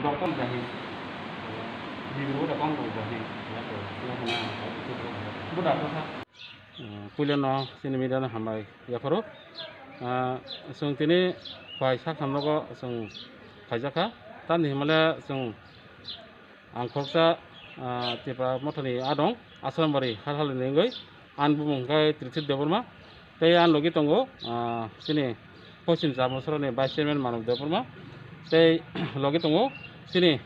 Dokter jahi, di luar ada kong jahi, budak tu sah. Kuliah no sini media no hambai ya koro, sung tini pai sak hamno ko sung kaijaka, tan ni malah sung angkoksa tiba motoni adong asam bari hal-hal nengai an bumung kai trisit deburma, tei an logi tongo sini posin jamu soro ne vice chairman manu deburma, tei logi tongo sini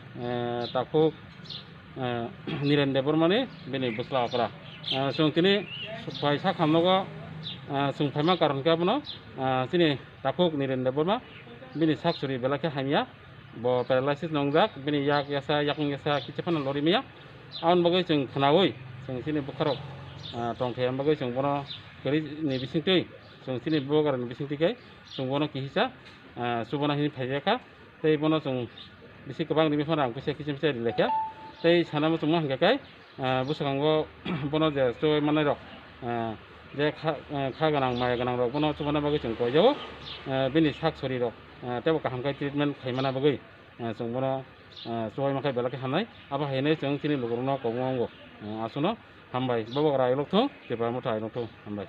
takuk niren deburma ne bini busla akra, sung tini pai sak hamno ko sung paima karon ka puno sini takuk niren deburma bini sak suri belakya hamia bo paralysis nongjak bini yak yasa kicepan lori mia awan bagai sung khnawoi sung sini bukharok tong thayam bagai sung bono kari ni bisingtei sung sini bogar ni bisingtei kai sung bono kihisa subona hini phajaka tei bono sung bisi kebang ni mifana ang kusia kicimse lekya tei sanamo sung hangka kai busakango bono je soy manai rok je kha ganang mai ganang rok bono subona bagai sung koyo bini sak sori rok tebo kaham kai treatment khaimana bagai sung bono soy makai belake hamnai aba hainai sung sini luguruno komongo asuno hambai bobo rai lokthong tiba mutai lokthong hambai.